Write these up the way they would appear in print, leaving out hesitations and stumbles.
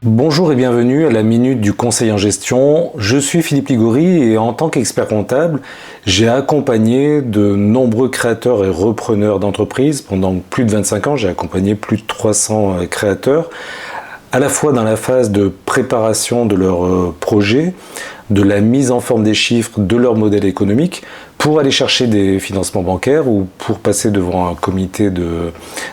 Bonjour et bienvenue à la Minute du Conseil en Gestion. Je suis Philippe Ligori et en tant qu'expert comptable, j'ai accompagné de nombreux créateurs et repreneurs d'entreprises. Pendant plus de 25 ans, j'ai accompagné plus de 300 créateurs, à la fois dans la phase de préparation de leur projet, de la mise en forme des chiffres de leur modèle économique, pour aller chercher des financements bancaires ou pour passer devant un comité de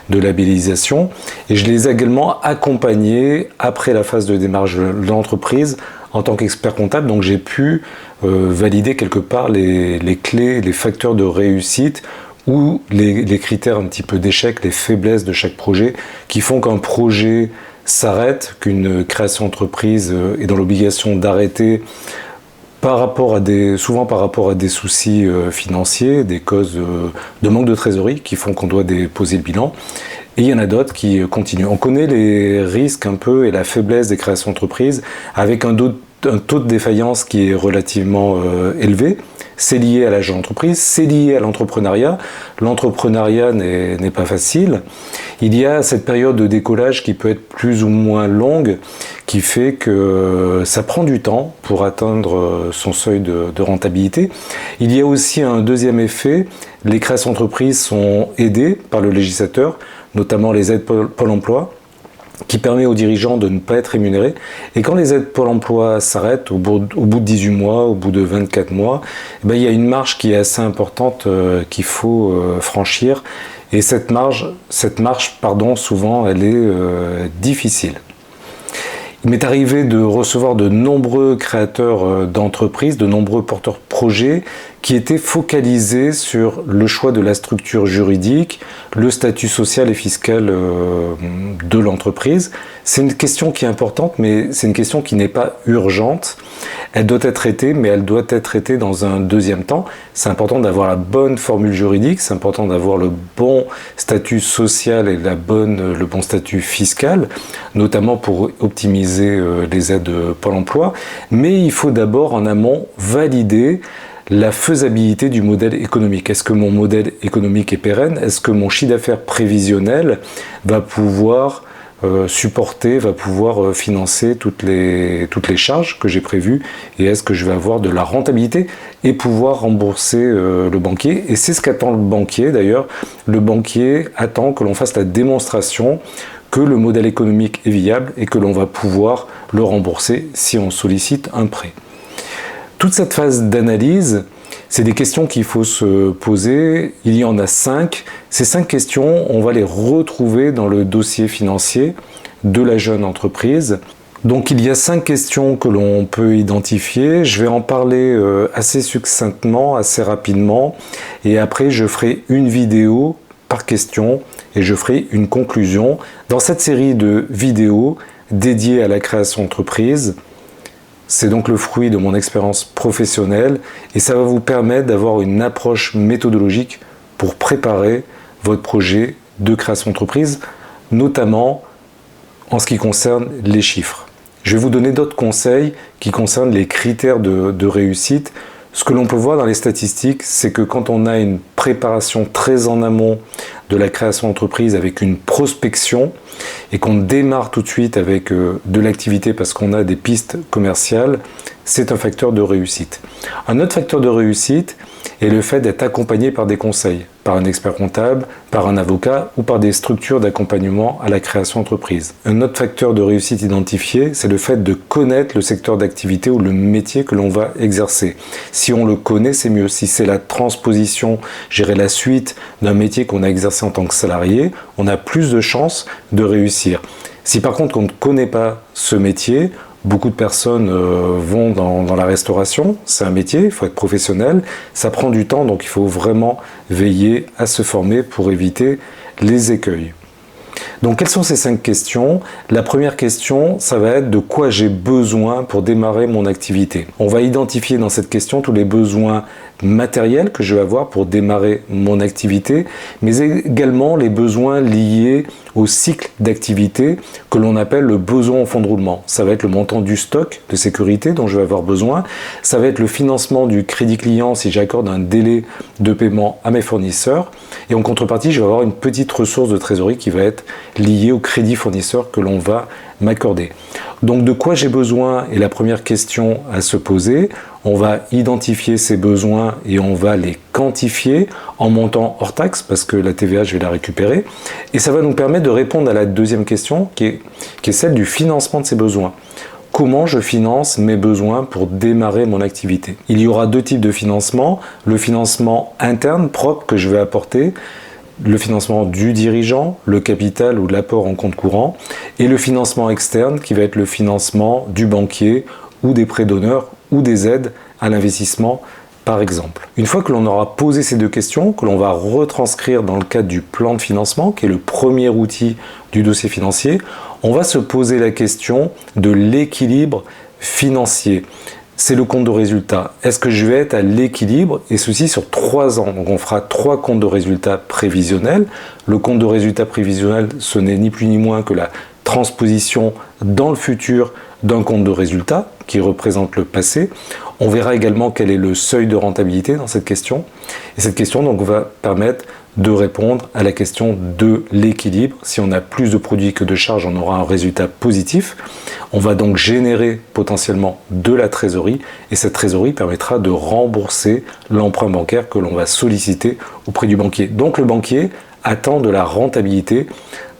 labellisation. Et je les ai également accompagnés après la phase de démarrage de l'entreprise en tant qu'expert comptable. Donc j'ai pu valider quelque part les clés, les facteurs de réussite ou les critères un petit peu d'échec, les faiblesses de chaque projet qui font qu'un projet s'arrête, qu'une création d'entreprise est dans l'obligation d'arrêter souvent par rapport à des soucis financiers, des causes de manque de trésorerie qui font qu'on doit déposer le bilan. Et il y en a d'autres qui continuent. On connaît les risques un peu et la faiblesse des créations d'entreprises avec un taux de défaillance qui est relativement élevé. C'est lié à l'âge de l'entreprise, c'est lié à l'entrepreneuriat. L'entrepreneuriat n'est pas facile. Il y a cette période de décollage qui peut être plus ou moins longue, qui fait que ça prend du temps pour atteindre son seuil de rentabilité. Il y a aussi un deuxième effet, les créations d'entreprises sont aidées par le législateur, notamment les aides Pôle emploi, qui permet aux dirigeants de ne pas être rémunérés. Et quand les aides Pôle emploi s'arrêtent, au bout de 18 mois, au bout de 24 mois, il y a une marge qui est assez importante qu'il faut franchir. Et cette marge, souvent, elle est difficile. Il m'est arrivé de recevoir de nombreux créateurs d'entreprises, de nombreux porteurs de projets qui étaient focalisés sur le choix de la structure juridique, le statut social et fiscal de l'entreprise. C'est une question qui est importante, mais c'est une question qui n'est pas urgente. Elle doit être traitée, mais elle doit être traitée dans un deuxième temps. C'est important d'avoir la bonne formule juridique, c'est important d'avoir le bon statut social et le bon statut fiscal, notamment pour optimiser les aides Pôle emploi. Mais il faut d'abord en amont valider la faisabilité du modèle économique. Est-ce que mon modèle économique est pérenne? Est-ce que mon chiffre d'affaires prévisionnel va pouvoir financer toutes les charges que j'ai prévues, et est-ce que je vais avoir de la rentabilité et pouvoir rembourser le banquier? Et c'est ce qu'attend le banquier d'ailleurs. Le banquier attend que l'on fasse la démonstration que le modèle économique est viable et que l'on va pouvoir le rembourser si on sollicite un prêt. Toute cette phase d'analyse, c'est des questions qu'il faut se poser. Il y en a 5. Ces 5 questions, on va les retrouver dans le dossier financier de la jeune entreprise. Donc il y a 5 questions que l'on peut identifier. Je vais en parler assez succinctement, assez rapidement. Et après, je ferai une vidéo par question et je ferai une conclusion. Dans cette série de vidéos dédiées à la création d'entreprise, c'est donc le fruit de mon expérience professionnelle et ça va vous permettre d'avoir une approche méthodologique pour préparer votre projet de création d'entreprise, notamment en ce qui concerne les chiffres. Je vais vous donner d'autres conseils qui concernent les critères de réussite. Ce que l'on peut voir dans les statistiques, c'est que quand on a une préparation très en amont de la création d'entreprise avec une prospection et qu'on démarre tout de suite avec de l'activité parce qu'on a des pistes commerciales, c'est un facteur de réussite. Un autre facteur de réussite est le fait d'être accompagné par des conseils, par un expert comptable, par un avocat ou par des structures d'accompagnement à la création d'entreprise. Un autre facteur de réussite identifié, c'est le fait de connaître le secteur d'activité ou le métier que l'on va exercer. Si on le connaît, c'est mieux. Si c'est la transposition, gérer la suite d'un métier qu'on a exercé en tant que salarié, on a plus de chances de réussir. Si par contre on ne connaît pas ce métier, beaucoup de personnes vont dans la restauration, c'est un métier, il faut être professionnel, ça prend du temps, donc il faut vraiment veiller à se former pour éviter les écueils. Donc quelles sont ces 5 questions? La première question, ça va être de quoi j'ai besoin pour démarrer mon activité. On va identifier dans cette question tous les besoins matériels que je vais avoir pour démarrer mon activité, mais également les besoins liés au cycle d'activité que l'on appelle le besoin en fonds de roulement. Ça va être le montant du stock de sécurité dont je vais avoir besoin, ça va être le financement du crédit client si j'accorde un délai de paiement à mes fournisseurs, et en contrepartie, je vais avoir une petite ressource de trésorerie qui va être liées au crédit fournisseur que l'on va m'accorder. Donc de quoi j'ai besoin est la première question à se poser. On va identifier ces besoins et on va les quantifier en montant hors taxe parce que la TVA je vais la récupérer. Et ça va nous permettre de répondre à la deuxième question qui est celle du financement de ces besoins. Comment je finance mes besoins pour démarrer mon activité? Il y aura deux types de financement. Le financement interne propre que je vais apporter, le financement du dirigeant, le capital ou l'apport en compte courant, et le financement externe qui va être le financement du banquier ou des prêts d'honneur ou des aides à l'investissement par exemple. Une fois que l'on aura posé ces deux questions, que l'on va retranscrire dans le cadre du plan de financement, qui est le premier outil du dossier financier, on va se poser la question de l'équilibre financier. C'est le compte de résultat. Est-ce que je vais être à l'équilibre? Et ceci sur 3 ans. Donc on fera 3 comptes de résultats prévisionnels. Le compte de résultat prévisionnel, ce n'est ni plus ni moins que la transposition dans le futur d'un compte de résultat qui représente le passé. On verra également quel est le seuil de rentabilité dans cette question. Et cette question donc va permettre de répondre à la question de l'équilibre. Si on a plus de produits que de charges, on aura un résultat positif. On va donc générer potentiellement de la trésorerie et cette trésorerie permettra de rembourser l'emprunt bancaire que l'on va solliciter auprès du banquier. Donc le banquier attend de la rentabilité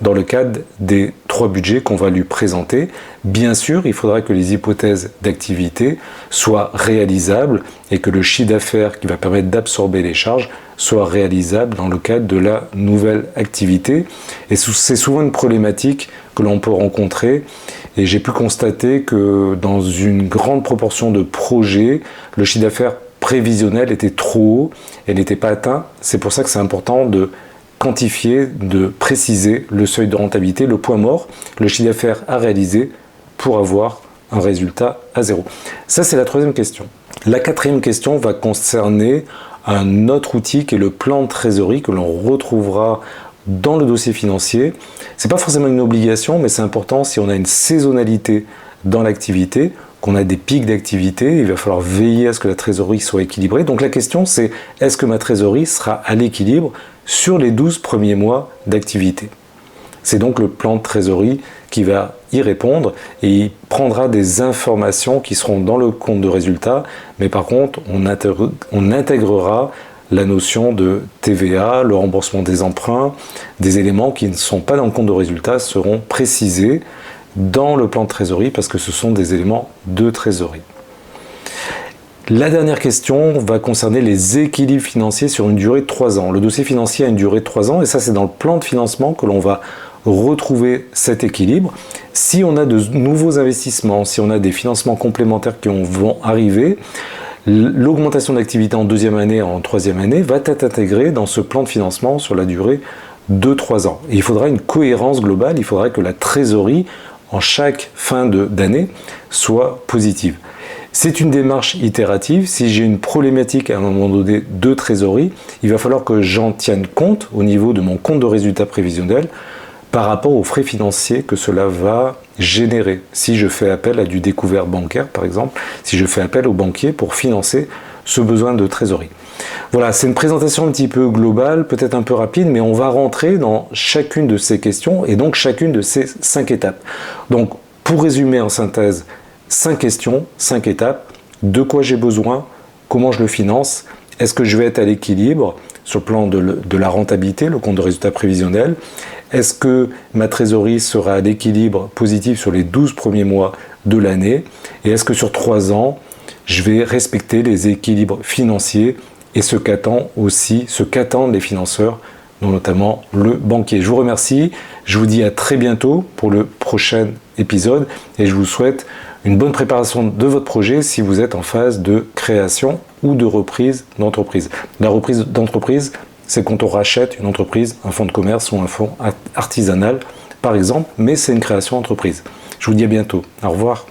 dans le cadre des 3 budgets qu'on va lui présenter. Bien sûr, il faudra que les hypothèses d'activité soient réalisables et que le chiffre d'affaires qui va permettre d'absorber les charges soit réalisable dans le cadre de la nouvelle activité. Et c'est souvent une problématique que l'on peut rencontrer. Et j'ai pu constater que dans une grande proportion de projets, le chiffre d'affaires prévisionnel était trop haut et n'était pas atteint. C'est pour ça que c'est important de quantifier, de préciser le seuil de rentabilité, le point mort, le chiffre d'affaires à réaliser pour avoir un résultat à 0. Ça, c'est la 3e question. La 4e question va concerner un autre outil qui est le plan de trésorerie que l'on retrouvera dans le dossier financier. Ce n'est pas forcément une obligation, mais c'est important si on a une saisonnalité dans l'activité, qu'on a des pics d'activité, il va falloir veiller à ce que la trésorerie soit équilibrée. Donc la question c'est, est-ce que ma trésorerie sera à l'équilibre sur les 12 premiers mois d'activité? C'est donc le plan de trésorerie qui va y répondre et il prendra des informations qui seront dans le compte de résultat, mais par contre on intégrera la notion de TVA, le remboursement des emprunts, des éléments qui ne sont pas dans le compte de résultat seront précisés dans le plan de trésorerie parce que ce sont des éléments de trésorerie. La dernière question va concerner les équilibres financiers sur une durée de 3 ans. Le dossier financier a une durée de 3 ans et ça c'est dans le plan de financement que l'on va retrouver cet équilibre. Si on a de nouveaux investissements, si on a des financements complémentaires qui vont arriver, l'augmentation d'activité en 2e année, en 3e année va être intégrée dans ce plan de financement sur la durée de 3 ans. Et il faudra une cohérence globale, il faudra que la trésorerie en chaque fin d'année soit positive. C'est une démarche itérative. Si j'ai une problématique à un moment donné de trésorerie, il va falloir que j'en tienne compte au niveau de mon compte de résultat prévisionnel par rapport aux frais financiers que cela va générer. Si je fais appel à du découvert bancaire, par exemple, si je fais appel au banquier pour financer ce besoin de trésorerie. Voilà, c'est une présentation un petit peu globale, peut-être un peu rapide, mais on va rentrer dans chacune de ces questions et donc chacune de ces 5 étapes. Donc, pour résumer en synthèse, 5 questions, 5 étapes. De quoi j'ai besoin? Comment je le finance? Est-ce que je vais être à l'équilibre sur le plan de la rentabilité, le compte de résultat prévisionnel? Est-ce que ma trésorerie sera à l'équilibre positif sur les 12 premiers mois de l'année? Et est-ce que sur 3 ans, je vais respecter les équilibres financiers et ce qu'attendent les financeurs, dont notamment le banquier. Je vous remercie, je vous dis à très bientôt pour le prochain épisode et je vous souhaite une bonne préparation de votre projet si vous êtes en phase de création ou de reprise d'entreprise. La reprise d'entreprise, c'est quand on rachète une entreprise, un fonds de commerce ou un fonds artisanal par exemple, mais c'est une création d'entreprise. Je vous dis à bientôt. Au revoir.